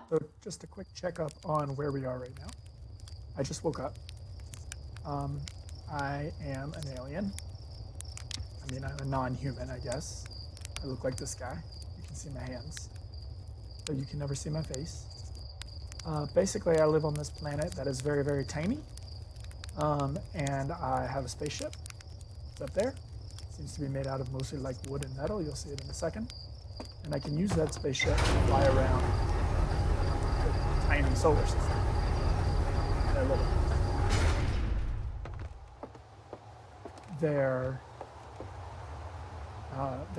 So just a quick checkup on where we are right now. I just woke up. I am an alien. I mean, I'm a non-human, I guess. I look like this guy. You can see my hands, but you can never see my face. Basically, I live on this planet that is very, very tiny, and I have a spaceship. It's up there. It seems to be made out of mostly like wood and metal. You'll see it in a second. And I can use that spaceship to fly around the tiny solar system. I love it. There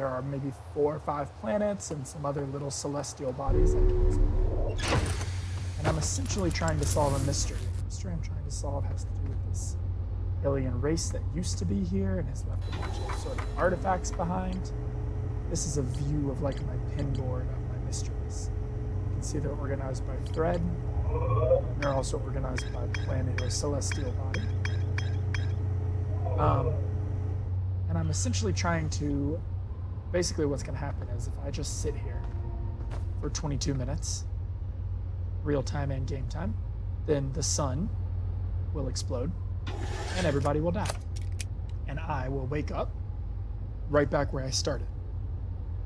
are maybe 4 or 5 planets and some other little celestial bodies I can explore. And I'm essentially trying to solve a mystery. The mystery I'm trying to solve has to do with this alien race that used to be here and has left a bunch of sort of artifacts behind. This is a view of like my pinboard of my mysteries. You can see they're organized by thread. And they're also organized by planet or celestial body. And I'm essentially trying to, basically what's going to happen is if I just sit here for 22 minutes, real time and game time, then the sun will explode and everybody will die. And I will wake up right back where I started.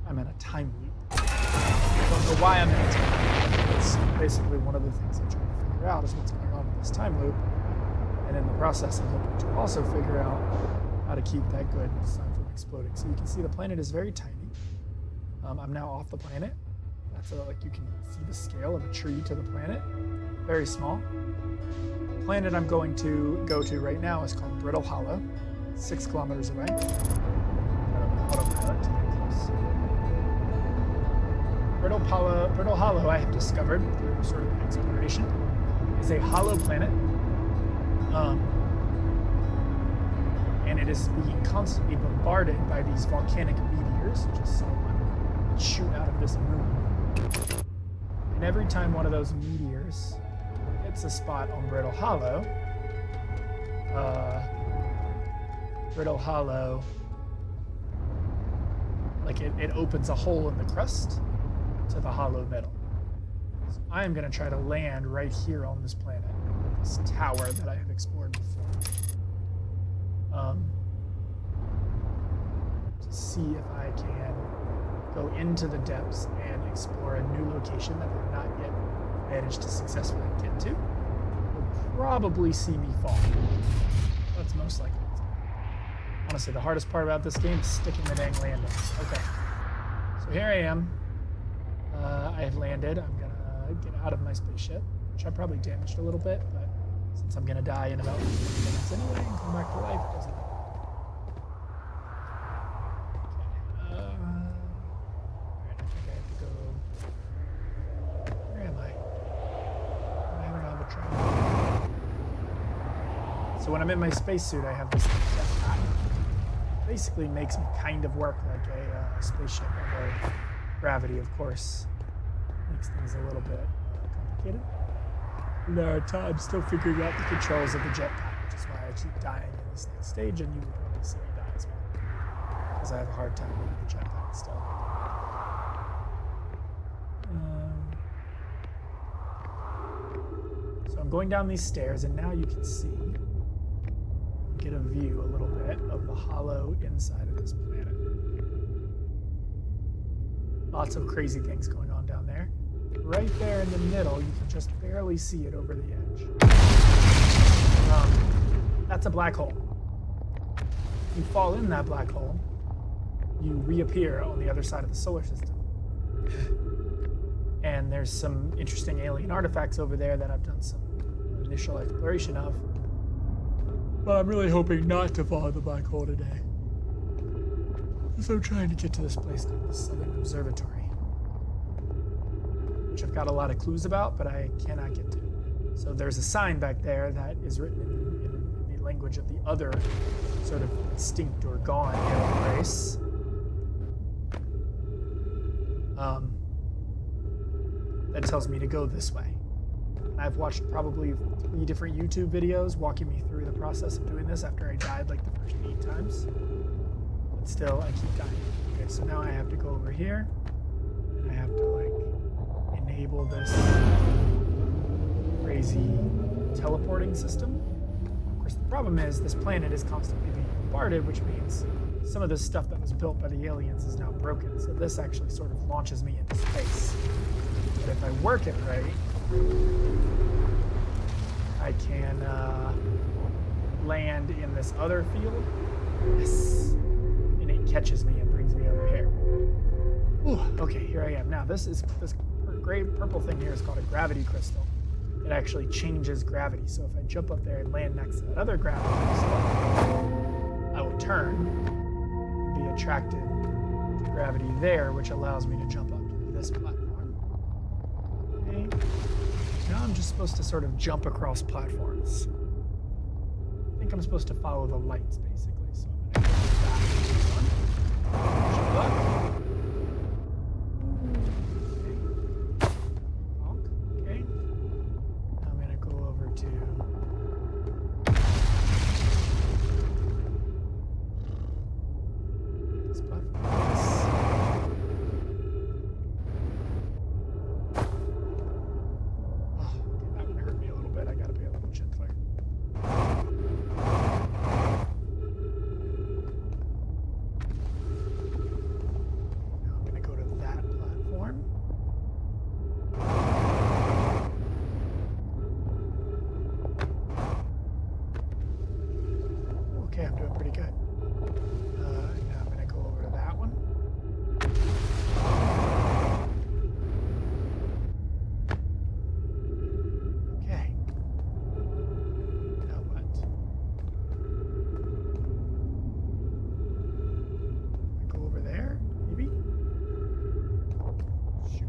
I'm in a time loop. I don't know why I'm in a time loop. It's basically one of the things I'm trying to figure out is what's going on in this time loop. And in the process, I'm hoping to also figure out how to keep that good sun from exploding. So you can see the planet is very tiny. I'm now off the planet. That's like you can see the scale of a tree to the planet. Very small. The planet I'm going to go to right now is called Brittle Hollow, 6 kilometers away. Autopilot to get close. Brittle Hollow, I have discovered through sort of exploration, is a hollow planet. And it is being constantly bombarded by these volcanic meteors, which is someone shoot out of this moon. And every time one of those meteors hits a spot on Brittle Hollow, like it opens a hole in the crust to the hollow middle. So I am going to try to land right here on this planet, this tower that I have explored before. To see if I can go into the depths and explore a new location that I've not yet managed to successfully get to. Will probably see me fall. That's most likely. Honestly, the hardest part about this game is sticking the dang landings. Okay, so here I am. I have landed. I'm gonna get out of my spaceship, which I probably damaged a little bit, but since I'm gonna die in about 15 minutes anyway and come back to life, it doesn't matter. Alright, I think I have to go. Where am I? I'm having a trouble. So when I'm in my spacesuit, I have this jetpack. Basically makes me kind of work like a spaceship, although gravity, of course, makes things a little bit complicated. I'm still figuring out the controls of the jetpack, which is why I keep dying in this next stage, and you will probably see me die as well, because I have a hard time with the jetpack still. So I'm going down these stairs, and now you can see, get a view a little bit of the hollow inside of this planet. Lots of crazy things going on down there. Right there in the middle, you can just barely see it over the edge. That's a black hole. If you fall in that black hole, you reappear on the other side of the solar system. And there's some interesting alien artifacts over there that I've done some initial exploration of. But I'm really hoping not to fall in the black hole today. So I'm trying to get to this place called the Southern Observatory, which I've got a lot of clues about, but I cannot get to. So there's a sign back there that is written in the language of the other sort of extinct or gone alien race. That tells me to go this way. And I've watched probably 3 different YouTube videos walking me through the process of doing this after I died like the first 8 times. But still, I keep dying. Okay, so now I have to go over here, and I have to like enable this crazy teleporting system. Of course, the problem is this planet is constantly being bombarded, which means some of this stuff that was built by the aliens is now broken. So this actually sort of launches me into space. But if I work it right, I can land in this other field. Yes. And it catches me and brings me over here. Ooh, okay, here I am. Now this gray purple thing here is called a gravity crystal. It actually changes gravity. So if I jump up there and land next to that other gravity crystal, I will turn and be attracted to gravity there, which allows me to jump up to this platform. Okay. Now I'm just supposed to sort of jump across platforms. I think I'm supposed to follow the lights, basically. So I'm going to go back to this one. Jump up. Okay, I'm doing pretty good. Now I'm going to go over to that one. Okay. Now what? I go over there, maybe? Shoot.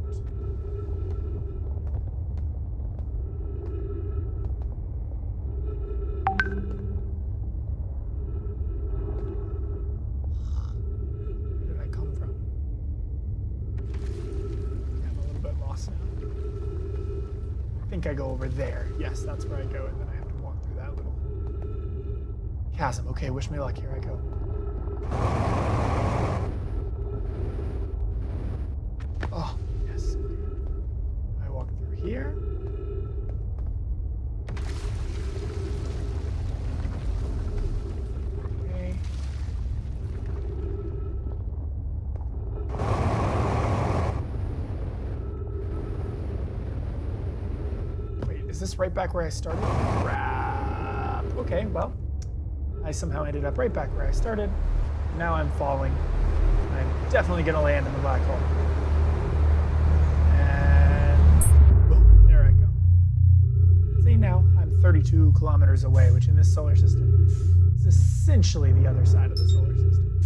I think I go over there. Yes, that's where I go, and then I have to walk through that little chasm. Okay, wish me luck. Here I go. Oh, yes. I walk through here. Okay. Is this right back where I started? Crap. Okay, well, I somehow ended up right back where I started. Now I'm falling. I'm definitely going to land in the black hole. And boom, there I go. See, now I'm 32 kilometers away, which in this solar system is essentially the other side of the solar system.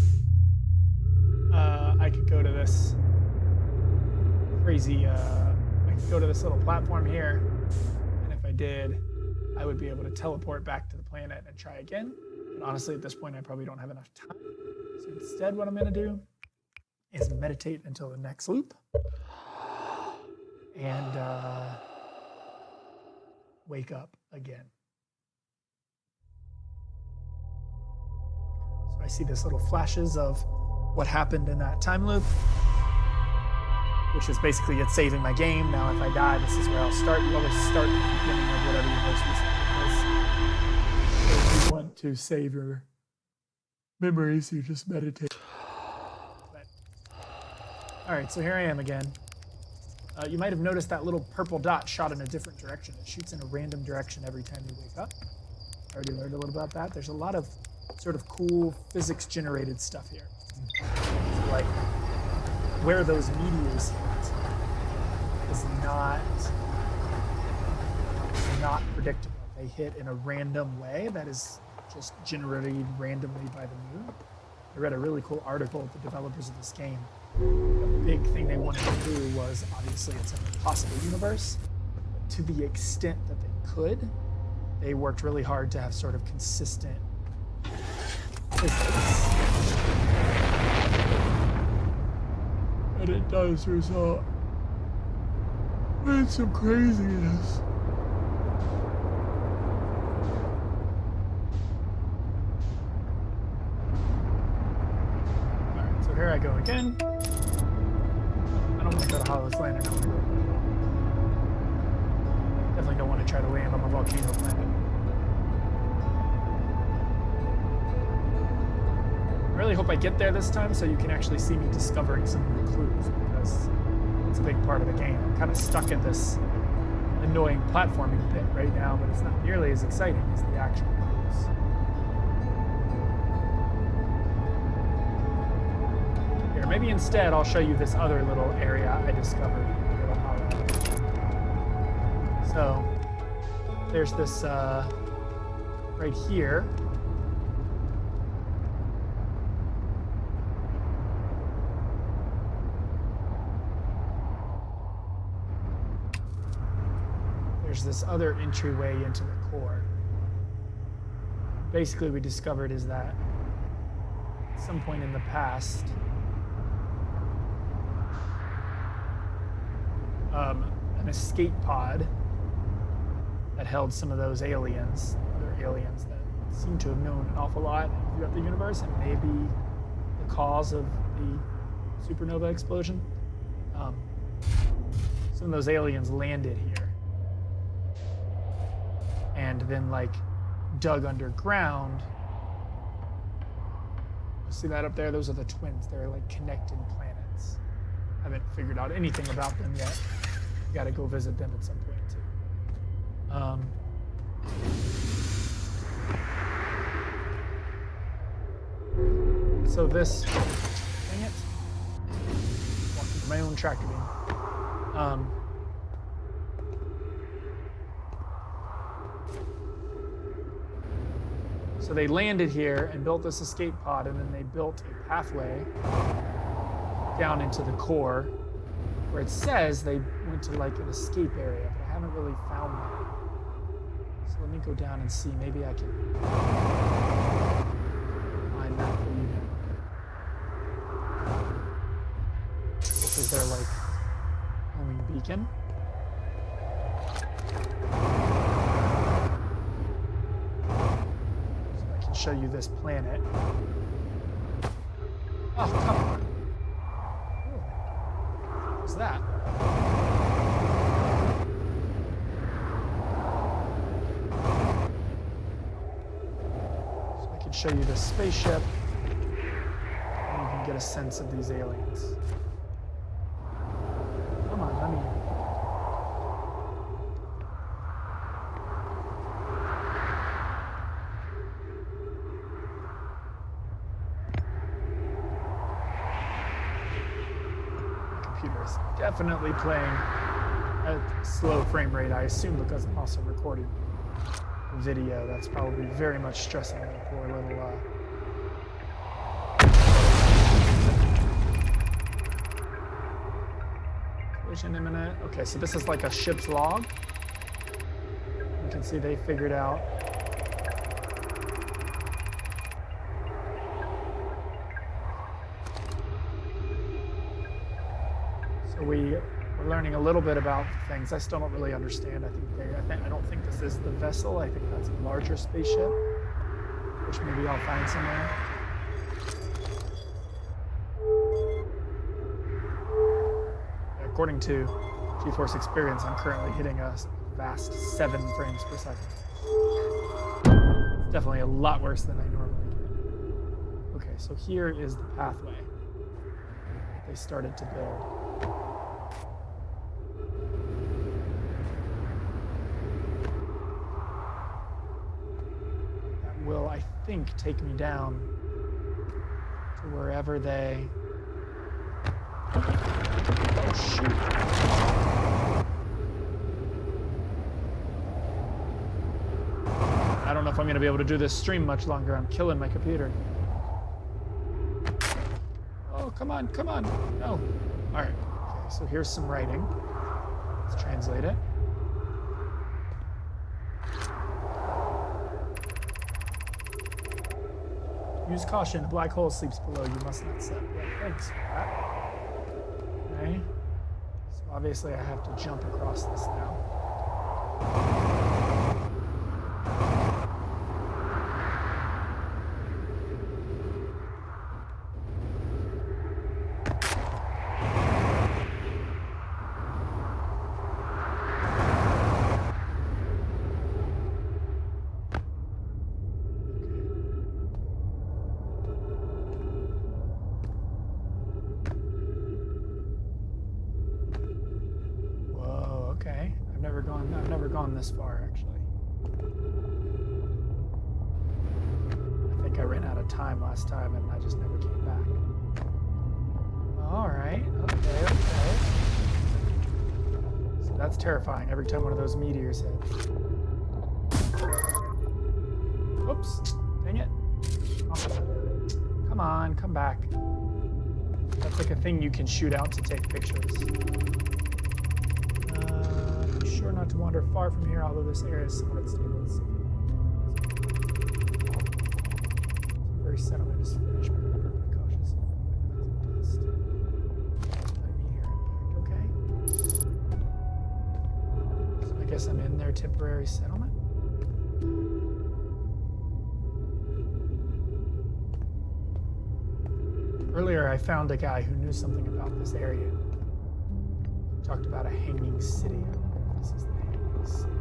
I could go to this crazy, I could go to this little platform here. Did, I would be able to teleport back to the planet and try again. But honestly, at this point, I probably don't have enough time. So instead, what I'm going to do is meditate until the next loop and wake up again. So I see this little flashes of what happened in that time loop, which is basically it's saving my game. Now if I die, this is where I'll start. You always start at the beginning of whatever your most recent is. So if you want to save your memories, you just meditate. But, all right, so here I am again. You might have noticed that little purple dot shot in a different direction. It shoots in a random direction every time you wake up. I already learned a little about that. There's a lot of sort of cool physics-generated stuff here. So like, where those meteors hit is not predictable. They hit in a random way that is just generated randomly by the moon. I read a really cool article with the developers of this game. The big thing they wanted to do was, obviously it's an impossible universe, but to the extent that they could, they worked really hard to have sort of consistent physics. And it does result in some craziness. Alright, so here I go again. I don't want to go to Hollow's Landing, I want to go try to land on a volcano planet. I really hope I get there this time so you can actually see me discovering some new clues, because it's a big part of the game. I'm kind of stuck in this annoying platforming bit right now, but it's not nearly as exciting as the actual clues. Here, maybe instead I'll show you this other little area I discovered. So there's this right here. There's this other entryway into the core. Basically, we discovered is that at some point in the past, an escape pod that held some of those aliens, other aliens that seem to have known an awful lot throughout the universe, and maybe the cause of the supernova explosion. Some of those aliens landed here and then like dug underground. See that up there? Those are the twins. They're like connected planets. Haven't figured out anything about them yet. Got to go visit them at some point too. So this, dang it, walking my own tractor beam. So they landed here and built this escape pod, and then they built a pathway down into the core, where it says they went to like an escape area, but I haven't really found that. So let me go down and see. Maybe I can find that for you now. This is their like homing beacon. So I can show you this planet. Oh, come on. What's that? So I can show you the spaceship, and you can get a sense of these aliens. Come on, let me. Computer's definitely playing at slow frame rate, I assume, because I'm also recording video. That's probably very much stressing the poor little collision imminent. Okay, so this is like a ship's log. You can see they figured out we're learning a little bit about things. I still don't really understand. I don't think this is the vessel. I think that's a larger spaceship, which maybe I'll find somewhere. According to GeForce Experience, I'm currently hitting a vast 7 frames per second. It's definitely a lot worse than I normally do. Okay, so here is the pathway they started to build. Will, I think, take me down to wherever they... Oh, shoot. I don't know if I'm going to be able to do this stream much longer. I'm killing my computer. Oh, come on, come on. No. All right. Okay, so here's some writing. Let's translate it. Use caution, a black hole sleeps below. You must not step. Yeah, thanks for that. Okay. So obviously I have to jump across this now. I've never gone this far, actually. I think I ran out of time last time and I just never came back. Alright, okay. So that's terrifying every time one of those meteors hits. Oops, dang it. Oh. Come on, come back. That's like a thing you can shoot out to take pictures. Be sure not to wander far from here, although this area is somewhat unstable. Very settlement is finished, but remember to be cautious. Dust. Meteor impact, okay. So I guess I'm in their temporary settlement. Earlier, I found a guy who knew something about this area. He talked about a hanging city. I wonder if this is the hanging city.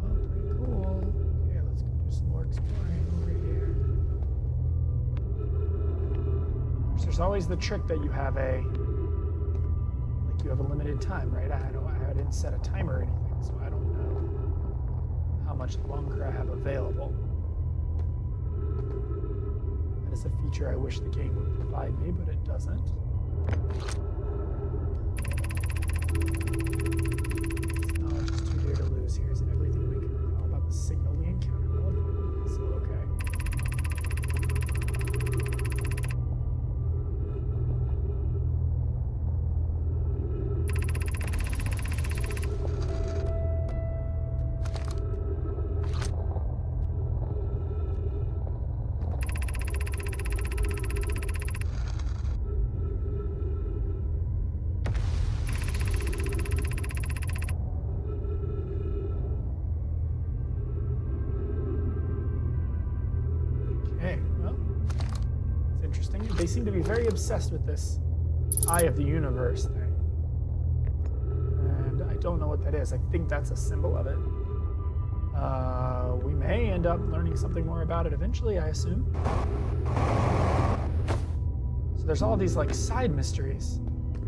Oh, pretty cool. Okay, let's go do some more exploring over here. Of course, there's always the trick that you have you have a limited time, right? I didn't set a timer or anything, so I don't know how much longer I have available. That is a feature I wish the game would provide me, but it doesn't. Knowledge is too dear to lose. Here's everything we can recall about the signal we encountered. Well, so okay. They seem to be very obsessed with this Eye of the Universe thing. And I don't know what that is. I think that's a symbol of it. We may end up learning something more about it eventually, I assume. So there's all these like side mysteries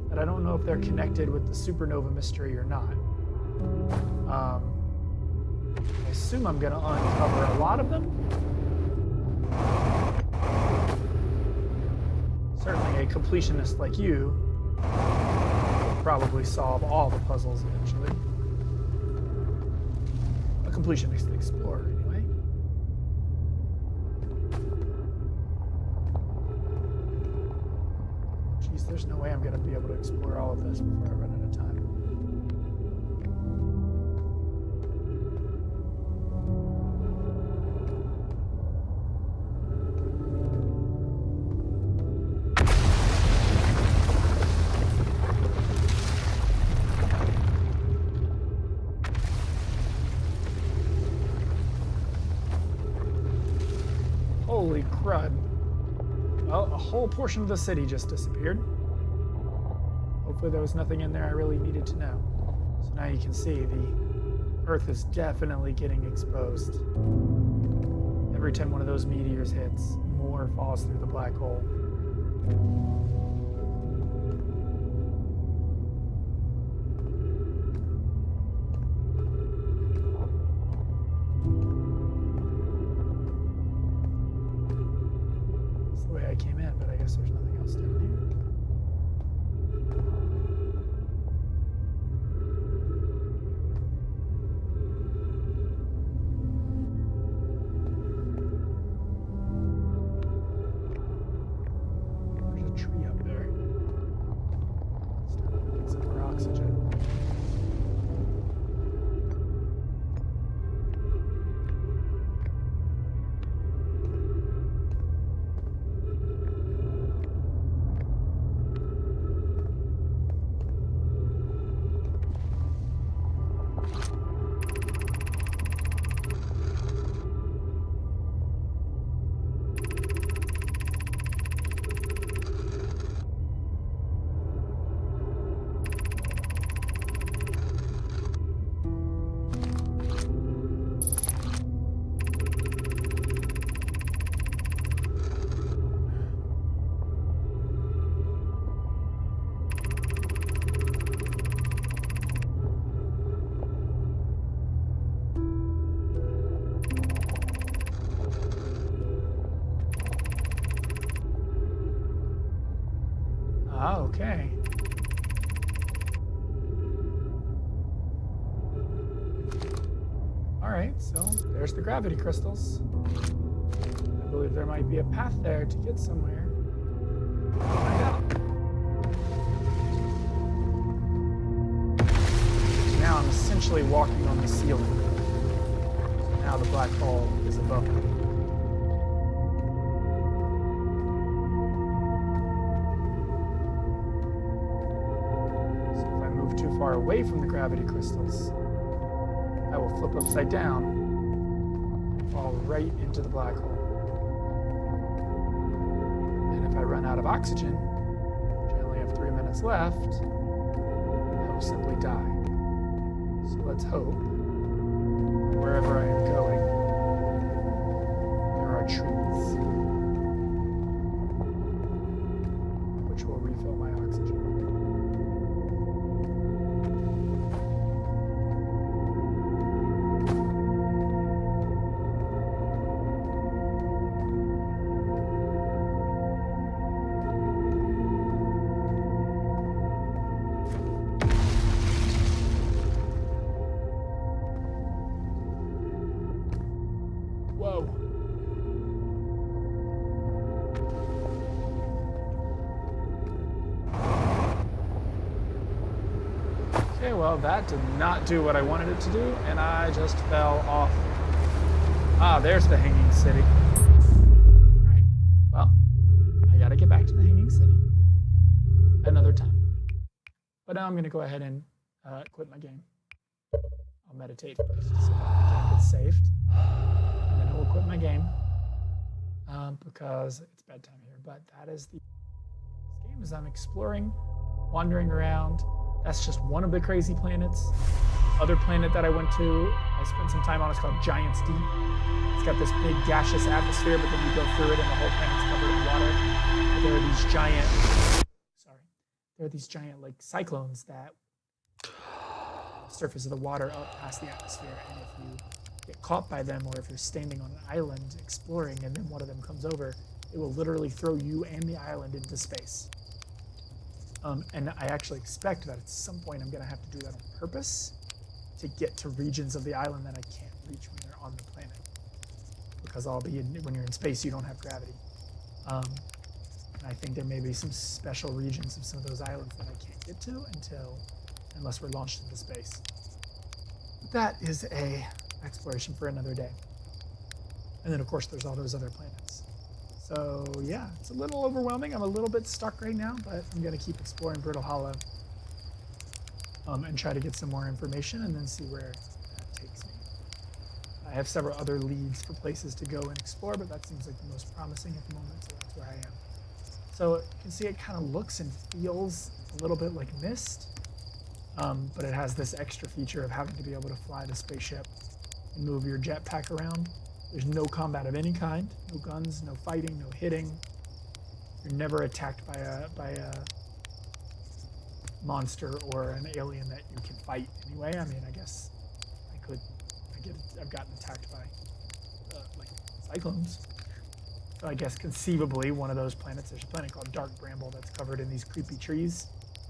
that I don't know if they're connected with the supernova mystery or not. I assume I'm going to uncover a lot of them. Certainly a completionist like you will probably solve all the puzzles eventually. A completionist explorer, anyway. Jeez, there's no way I'm going to be able to explore all of this before I run out of time. Holy crud. Well, a whole portion of the city just disappeared. Hopefully there was nothing in there I really needed to know. So now you can see the Earth is definitely getting exposed. Every time one of those meteors hits, more falls through the black hole. I came in, but I guess there's nothing else down here. There's a tree up there. Ah, okay. Alright, so there's the gravity crystals. I believe there might be a path there to get somewhere. Find out. Now I'm essentially walking on the ceiling. Now the black hole is above me. So if I move too far away from the gravity crystals, I will flip upside down and fall right into the black hole. And if I run out of oxygen, which I only have 3 minutes left, I will simply die. So let's hope that wherever I am going, there are trees, which will refill my oxygen. Whoa. Okay, well, that did not do what I wanted it to do, and I just fell off. Ah, there's the Hanging City. All right, well, I gotta get back to the Hanging City another time. But now I'm gonna go ahead and quit my game. I'll meditate first so that the game gets saved. And then I will quit my game because it's bedtime here. But that is the this game as I'm exploring, wandering around. That's just one of the crazy planets. Other planet that I went to, I spent some time on, it's called Giant's Deep. It's got this big gaseous atmosphere, but then you go through it and the whole planet's covered in water. But there are these giant like cyclones that surface of the water up past the atmosphere, and if you get caught by them, or if you're standing on an island exploring and then one of them comes over, it will literally throw you and the island into space. And I actually expect that at some point I'm going to have to do that on purpose to get to regions of the island that I can't reach when you're on the planet, because when you're in space you don't have gravity. And I think there may be some special regions of some of those islands that I can't get to unless we're launched into space. But that is a exploration for another day. And then of course there's all those other planets. So yeah, it's a little overwhelming. I'm a little bit stuck right now, but I'm gonna keep exploring Brittle Hollow and try to get some more information and then see where that takes me. I have several other leads for places to go and explore, but that seems like the most promising at the moment, so that's where I am. So you can see it kind of looks and feels a little bit like Myst, but it has this extra feature of having to be able to fly the spaceship and move your jetpack around. There's no combat of any kind, no guns, no fighting, no hitting. You're never attacked by a monster or an alien that you can fight anyway. I mean, I guess I've gotten attacked by like cyclones. So I guess conceivably one of those planets, there's a planet called Dark Bramble that's covered in these creepy trees.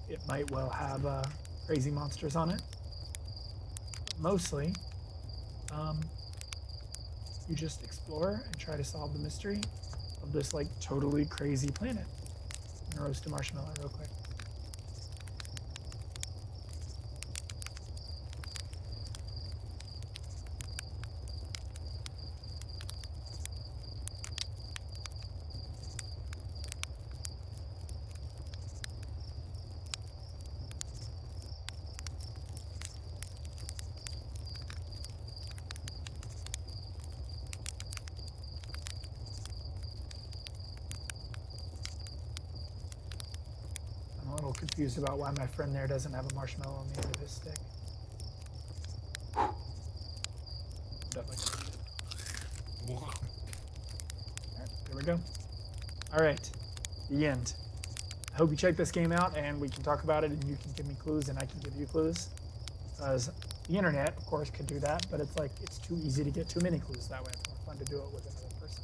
It might well have crazy monsters on it. But mostly, you just explore and try to solve the mystery of this like totally crazy planet. I'm gonna roast a marshmallow real quick. I'm a little confused about why my friend there doesn't have a marshmallow on the end of his stick. Alright, there we go. Alright, the end. I hope you check this game out and we can talk about it and you can give me clues and I can give you clues. Because the internet, of course, could do that, but it's like, it's too easy to get too many clues that way. It's more fun to do it with another person.